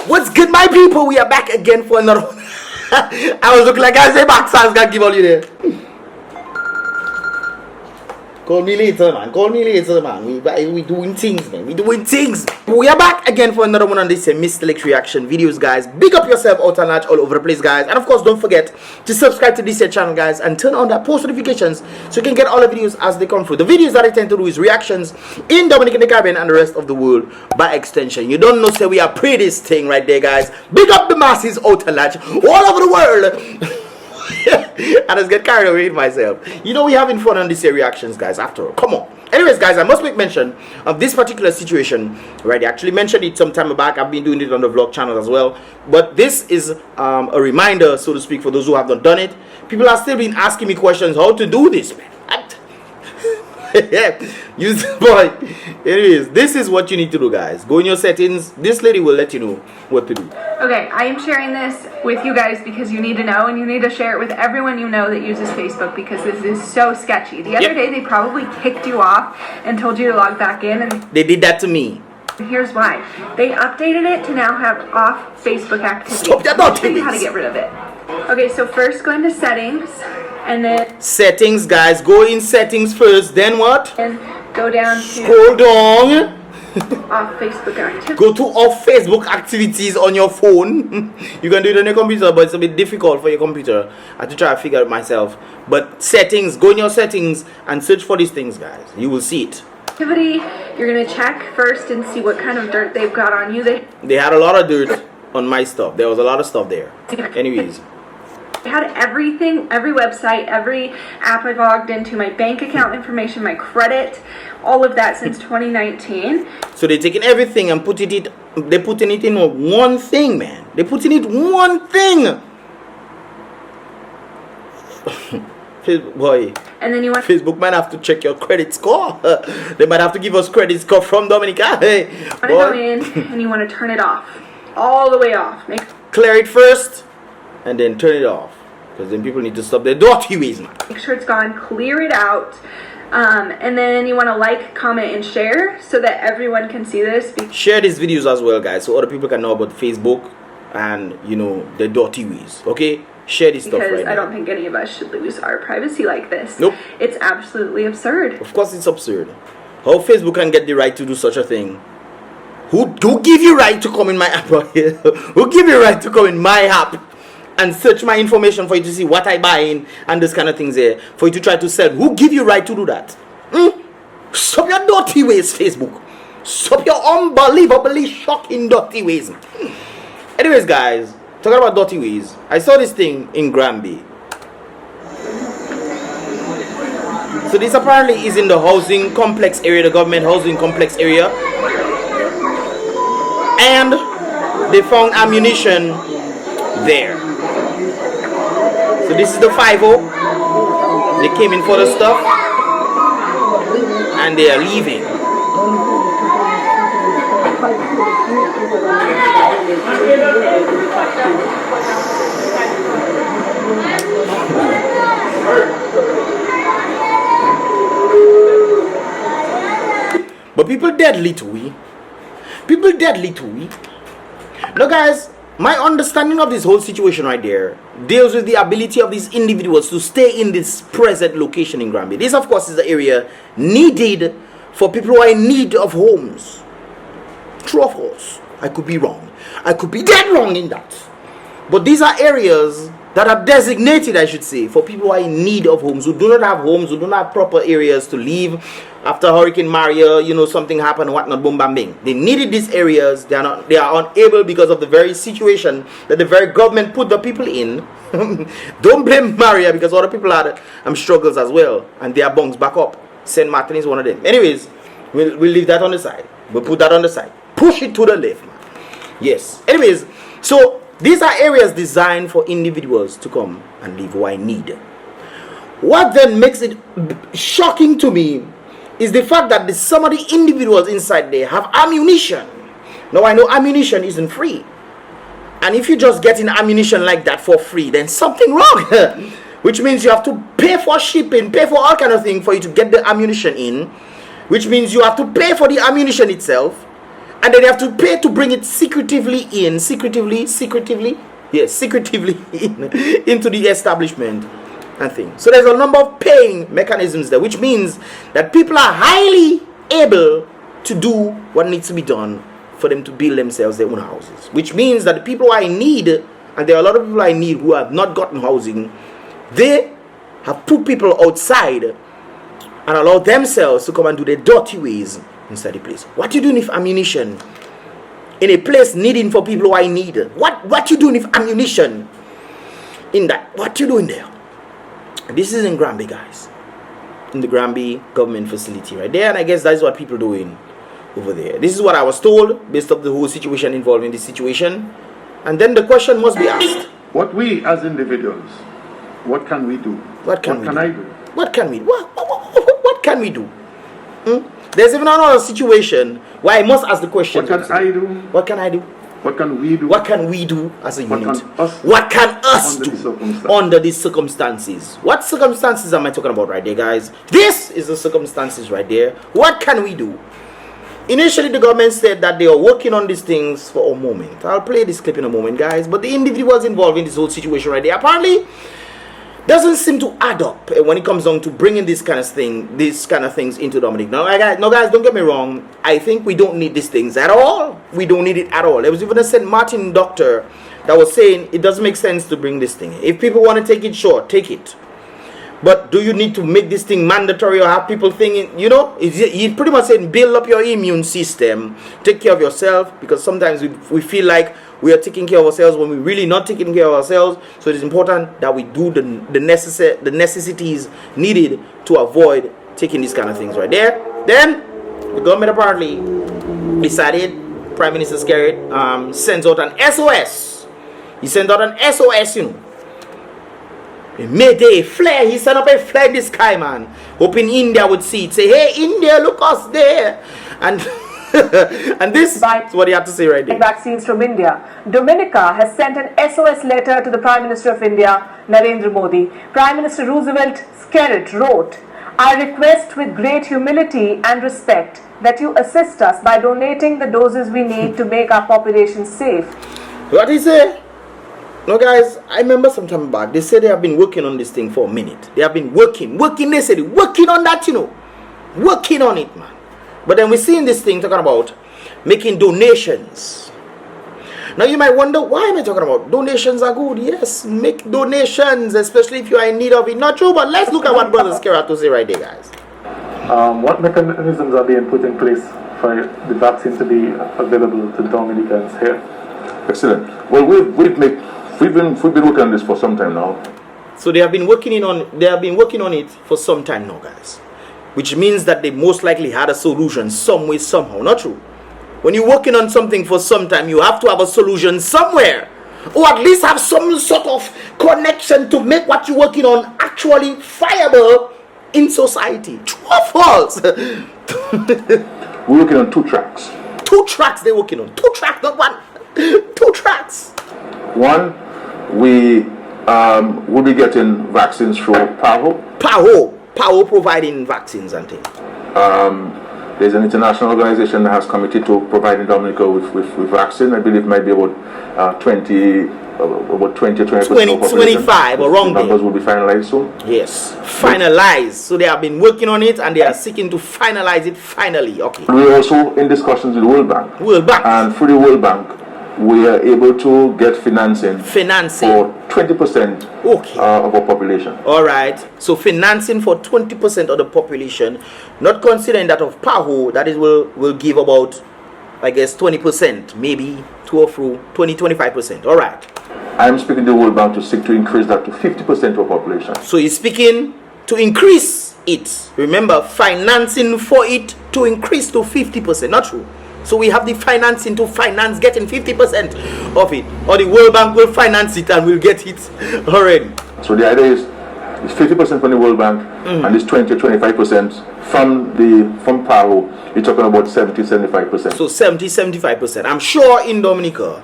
What's good, my people? We are back again for another one. I was looking like I say back, so I was gonna give all you there. Call me later, man. Call me later, man. We doing things, man. We doing things. We are back again for another one on this Mystelics reaction videos, guys. Big up yourself out and large all over the place, guys. And of course, don't forget to subscribe to this channel, guys, and turn on that post notifications so you can get all the videos as they come through. The videos that I tend to do is reactions in Dominica, the Caribbean, and the rest of the world by extension. You don't know, say we are prettiest thing right there, guys. Big up the masses out and large all over the world. I just get carried away with myself. You know, we having fun on these reactions, guys, after all. Come on. Anyways, guys, I must make mention of this particular situation, right? I actually mentioned it some time back. I've been doing it on the vlog channel as well. But this is a reminder, so to speak, for those who have not done it. People are still been asking me questions how to do this, man. Yeah, use the boy. Anyways, this is what you need to do, guys. Go in your settings. This lady will let you know what to do. Okay, I am sharing this with you guys because you need to know, and you need to share it with everyone you know that uses Facebook, because this is so sketchy. The other day they probably kicked you off and told you to log back in, and they did that to me. Here's why. They updated it to now have off Facebook activity. Stop that! I'll show you how to get rid of it. Okay, so first go into settings, and then settings, guys. Go in settings first, then what? And go down to scroll down. Off Facebook activity. Go to off Facebook activities on your phone. You can do it on your computer, but it's a bit difficult for your computer. I have to try to figure it myself. But settings, go in your settings and search for these things, guys. You will see it. Activity, you're gonna check first and see what kind of dirt they've got on you. They had a lot of dirt on my stuff. There was a lot of stuff there. Anyways, I had everything, every website, every app I've logged into, my bank account information, my credit, all of that since 2019. So they're taking everything and they're putting it in one thing, man. They're putting it one thing. Boy. And then you want Facebook might have to check your credit score. They might have to give us credit score from Dominica. Hey, you want to go in and you want to turn it off, all the way off. Clear it first and then turn it off, because then people need to stop their dirty ways, man. Make sure it's gone. Clear it out. And then you want to like, comment, and share so that everyone can see this. Share these videos as well, guys, so other people can know about Facebook and, you know, their dirty ways. Okay, share this stuff right now. Because I don't think any of us should lose our privacy like this. Nope. It's absolutely absurd. Of course it's absurd. How Facebook can get the right to do such a thing? Who give you right to come in my app? Who give you right to come in my app and search my information for you to see what I buy in and this kind of things there, for you to try to sell? Who give you right to do that? Stop your dirty ways, Facebook. Stop your unbelievably shocking dirty ways. Anyways, guys, talking about dirty ways, I saw this thing in GRANDBAY. So this apparently is in the housing complex area, the government housing complex area, and they found ammunition there. So this is the 5-0. They came in for the stuff and they are leaving. But people deadly to we. People deadly to we. Now, guys, my understanding of this whole situation right there deals with the ability of these individuals to stay in this present location in GRANDBAY. This, of course, is the area needed for people who are in need of homes. True or false? I could be wrong. I could be dead wrong in that. But these are areas that are designated, I should say, for people who are in need of homes, who do not have homes, who do not have proper areas to live. After Hurricane Maria, you know, something happened, whatnot, boom, bam, bing. They needed these areas. They are unable because of the very situation that the very government put the people in. Don't blame Maria, because other people had struggles as well, and they are bunks back up. St. Martin is one of them. Anyways, we'll leave that on the side. We'll put that on the side. Push it to the left, man. Yes. Anyways, so these are areas designed for individuals to come and live who I need. What then makes it shocking to me is the fact that some of the individuals inside there have ammunition. Now, I know ammunition isn't free. And if you're just getting ammunition like that for free, then something wrong. Which means you have to pay for shipping, pay for all kind of things for you to get the ammunition in. Which means you have to pay for the ammunition itself. and then they have to pay to bring it secretively in, into the establishment and things. So there's a number of paying mechanisms there, which means that people are highly able to do what needs to be done for them to build themselves their own houses, which means that the people who are in need, and there are a lot of people I need who have not gotten housing, they have put people outside and allow themselves to come and do their dirty ways inside the place. What you doing if ammunition in a place needing for people who I need? What you doing if ammunition in that? What you doing there? This is in GRANDBAY, guys, in the GRANDBAY government facility right there, and I guess that's what people doing over there. This is what I was told based on the whole situation involving this situation, and then the question must be asked: what we as individuals, what can we do? What can I do? What can we do? What can we do? There's even another situation where I must ask the question: what can I do? What can I do? What can we do? What can we do as a unit? What can us do under these circumstances? What circumstances am I talking about right there, guys? This is the circumstances right there. What can we do? Initially, the government said that they are working on these things for a moment. I'll play this clip in a moment, guys. But the individuals involved in this whole situation right there apparently doesn't seem to add up when it comes down to bringing these kind of things into Dominica. Now, guys, don't get me wrong. I think we don't need these things at all. We don't need it at all. There was even a St. Martin doctor that was saying it doesn't make sense to bring this thing. If people want to take it, sure, take it. But do you need to make this thing mandatory or have people thinking, you know, he's pretty much saying build up your immune system, take care of yourself, because sometimes we feel like we are taking care of ourselves when we're really not taking care of ourselves. So it is important that we do the necessities needed to avoid taking these kind of things right there. Then the government apparently decided, Prime Minister SKERRIT sends out an SOS. He sent out an SOS, you know. Mayday flare. He sent up a flare in the sky, man, hoping India would see it, say, hey India, look us there. And and this is what he had to say right there. Vaccines from India. Dominica has sent an SOS letter to the Prime Minister of India, Narendra Modi. Prime Minister Roosevelt SKERRIT wrote, I request with great humility and respect that you assist us by donating the doses we need to make our population safe. What he say? No, guys, I remember some time back, they said they have been working on this thing for a minute. They have been working, they said, working on that, you know. Working on it, man. But then we're seeing this thing talking about making donations. Now you might wonder, why am I talking about donations are good? Yes, make donations, especially if you are in need of it. Not true, but let's look at what Brother SKERRIT had to say right there, guys. What mechanisms are being put in place for the vaccine to be available to Dominicans here? Excellent. Well, we've been working on this for some time now. So they have been working on it for some time now, guys. Which means that they most likely had a solution some way, somehow. Not true. When you're working on something for some time, you have to have a solution somewhere, or at least have some sort of connection to make what you're working on actually viable in society. True or false? We're working on 2 tracks. 2 tracks they're working on. 2 tracks, not one. 2 tracks. One, we will be getting vaccines through PAHO providing vaccines and things. There's an international organization that has committed to providing Dominica with vaccine. I believe it might be about 20 or 25 or wrong. Numbers will be finalized soon. Yes, finalized. So they have been working on it and they are seeking to finalize it finally. Okay. We're also in discussions with the World Bank. And through the World Bank, we are able to get financing for 20% of our population. All right. So financing for 20% of the population, not considering that of PAHO, that is will give about, I guess, 20%, maybe 25%. All right. I'm speaking to the World Bank to seek to increase that to 50% of our population. So he's speaking to increase it. Remember, financing for it to increase to 50%. Not true. So we have the financing to finance getting 50% of it, or the World Bank will finance it and we'll get it already. So the idea is 50% from the World Bank and this 20-25% from PAHO. You're talking about 70-75%. So 70-75%. I'm sure in Dominica,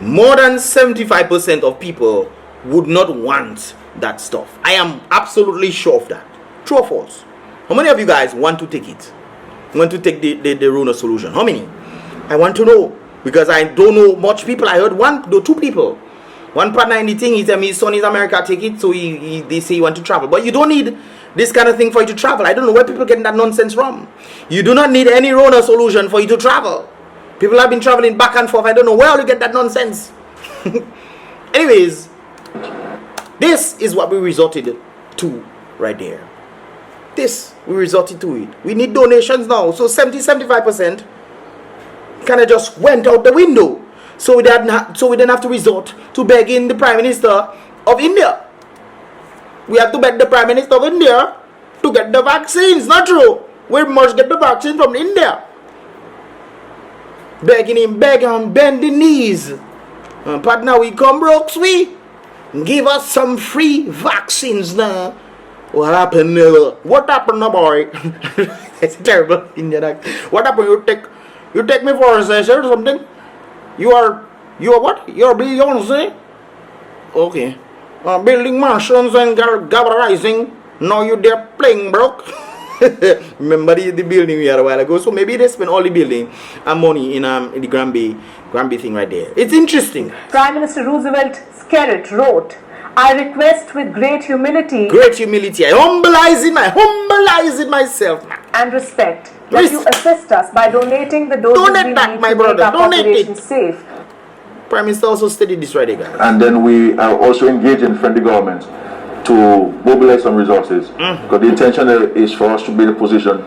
more than 75% of people would not want that stuff. I am absolutely sure of that. True or false? How many of you guys want to take it? Want to take the Rona solution? How many? I want to know, because I don't know much people. I heard two people. One partner in the thing, he tell me his son is America ticket, so they say he want to travel. But you don't need this kind of thing for you to travel. I don't know where people getting that nonsense from. You do not need any Rona solution for you to travel. People have been traveling back and forth. I don't know where you get that nonsense. Anyways, this is what we resorted to right there. This, we resorted to it. We need donations now. So 70-75% kind of just went out the window. So we didn't have to resort to begging the Prime Minister of India. We have to beg the Prime Minister of India to get the vaccines. Not true. We must get the vaccine from India. Begging him, bend the knees. Partner, we come broke, we give us some free vaccines now. What happened, what happened now, boy? It's terrible Indian act. What happened? You take me for a session or something? You are what? You're Beyonce? Okay. Building mansions and gatherizing. Now you're there playing broke. Remember the building we had a while ago? So maybe they spend all the building and money in the GRANDBAY thing right there. It's interesting. Prime Minister Roosevelt SKERRIT wrote, I request with great humility. Great humility. I humbleizing myself. And respect that you assist us by donating the doses we need to make our population safe. Prime Minister also studied this right there, guys. And then we are also engaging friendly governments to mobilize some resources. Because the intention is for us to be in a position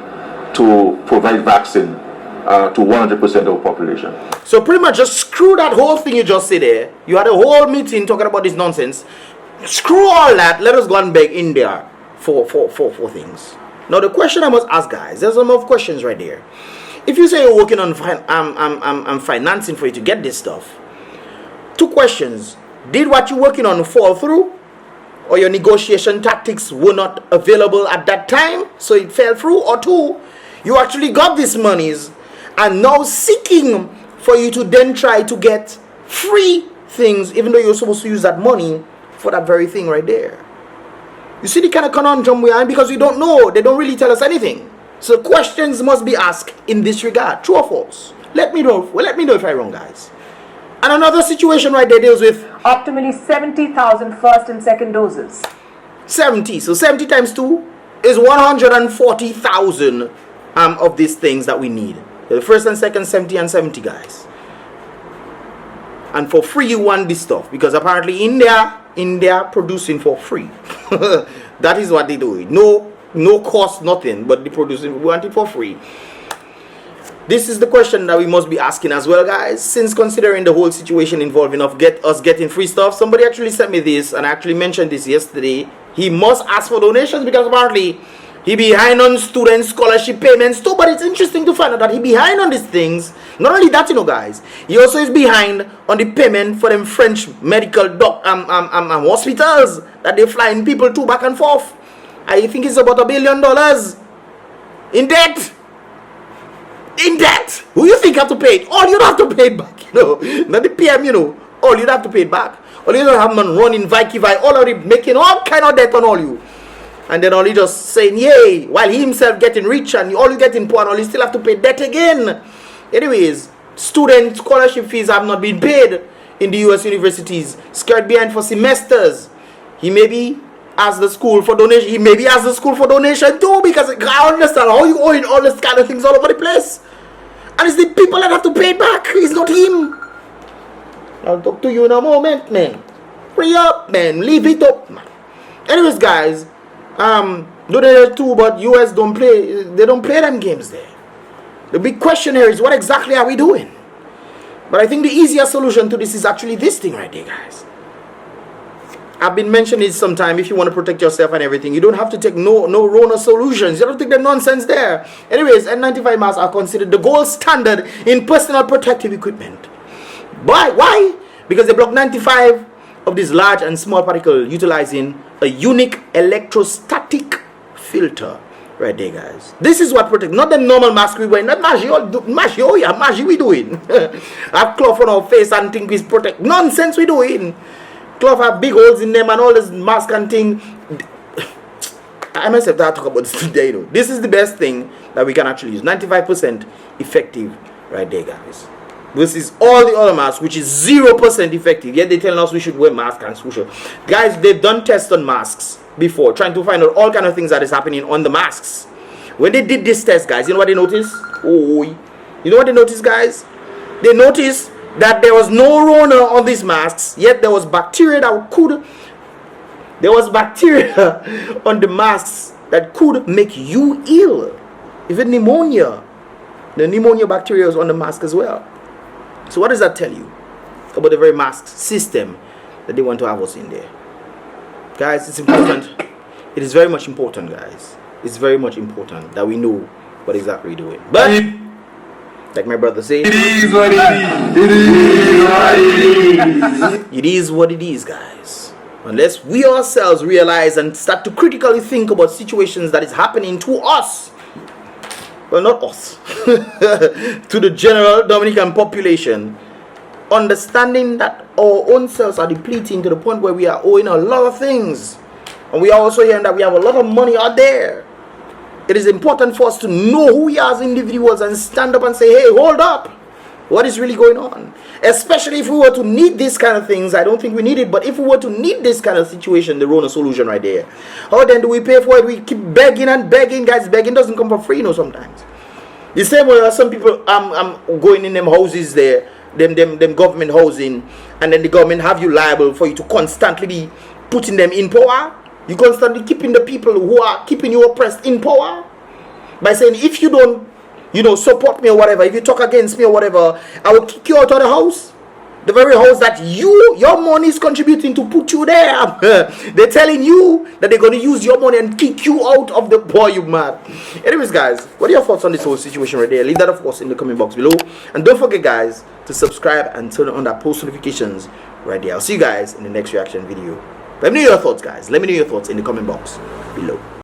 to provide vaccine to 100% of the population. So pretty much just screw that whole thing you just said there. You had a whole meeting talking about this nonsense. Screw all that. Let us go and beg India for things. Now the question I must ask, guys, there's some more questions right there. If you say you're working on financing for you to get this stuff, two questions. Did what you're working on fall through? Or your negotiation tactics were not available at that time, so it fell through? Or two, you actually got these monies and now seeking for you to then try to get free things, even though you're supposed to use that money for that very thing right there. You see the kind of conundrum we are in, because we don't know. They don't really tell us anything. So questions must be asked in this regard. True or false? Let me know if I'm wrong, guys. And another situation right there deals with optimally 70,000 first and second doses. 70. So 70 times 2 is 140,000 of these things that we need. The first and second, 70 and 70, guys. And for free you want this stuff, because apparently India producing for free. That is what they do. No cost, nothing, but they producing. We want it for free. This is the question that we must be asking as well, guys. Since considering the whole situation involving us getting free stuff, somebody actually sent me this, and I actually mentioned this yesterday. He must ask for donations because apparently he behind on student scholarship payments too. But it's interesting to find out that he behind on these things. Not only that, guys, he also is behind on the payment for them French medical hospitals that they flying people to back and forth. I think it's about $1 billion in debt. In debt. Who you think have to pay it? All you don't have to pay it back, Not the PM, All you have to pay it back. All you don't have man running Vikivai, already making all kind of debt on all you. And then all you just saying, yay, while he himself getting rich and all you getting poor and all you still have to pay debt again. Anyways, student scholarship fees have not been paid in the US universities. Scared behind for semesters. He maybe ask the school for donation. He maybe ask the school for donation too, because I understand how you owing all this kind of things all over the place. And it's the people that have to pay it back. It's not him. I'll talk to you in a moment, man. Free up, man. Leave it up, man. Anyways, guys, do they too, but US don't play. They don't play them games there. The big question here is, what exactly are we doing? But I think the easier solution to this is actually this thing right there, guys. I've been mentioning it sometime. If you want to protect yourself and everything, you don't have to take no Rona solutions. You don't take the nonsense there. Anyways, N95 masks are considered the gold standard in personal protective equipment. Why? Because they block 95 of these large and small particles utilizing a unique electrostatic filter. Right there, guys. This is what protects, not the normal mask we wear. Not mask we doing. Have cloth on our face and think we protect. Nonsense we doing. Cloth have big holes in them and all this mask and thing. I must have to talk about this today, This is the best thing that we can actually use. 95% effective right there, guys. Versus all the other masks, which is 0% effective. Yet they're telling us we should wear masks and social. Guys, they've done tests on masks before, trying to find out all kind of things that is happening on the masks. When they did this test, guys, you know what they noticed? Oh, you know what they noticed, guys? They noticed that there was no Rona on these masks, yet there was bacteria that could. There was bacteria on the masks that could make you ill. Even pneumonia. The pneumonia bacteria is on the mask as well. So what does that tell you about the very mask system that they want to have us in there? Guys, it's important. It is very much important, guys. It's very much important that we know what exactly we're doing. But like my brother said, it is what it is. It is what it is, guys. Unless we ourselves realize and start to critically think about situations that is happening to us. Well, not us. To the general Dominican population. Understanding that our own selves are depleting to the point where we are owing a lot of things. And we are also hearing that we have a lot of money out there. It is important for us to know who we are as individuals and stand up and say, hey, hold up. What is really going on? Especially if we were to need these kind of things. I don't think we need it, but if we were to need this kind of situation, the Rona solution right there, how then do we pay for it? We keep begging and begging. Guys, begging doesn't come for free, you know, sometimes. The same way some people going in them houses there, them government housing, and then the government have you liable for you to constantly be putting them in power. You constantly keeping the people who are keeping you oppressed in power by saying, if you don't, you know, support me or whatever, if you talk against me or whatever, I will kick you out of the house. The very house that your money is contributing to put you there. They're telling you that they're going to use your money and kick you out of the boy, you mad. Anyways, guys, what are your thoughts on this whole situation right there? Leave that, of course, in the comment box below. And don't forget, guys, to subscribe and turn on that post notifications right there. I'll see you guys in the next reaction video. Let me know your thoughts, guys. Let me know your thoughts in the comment box below.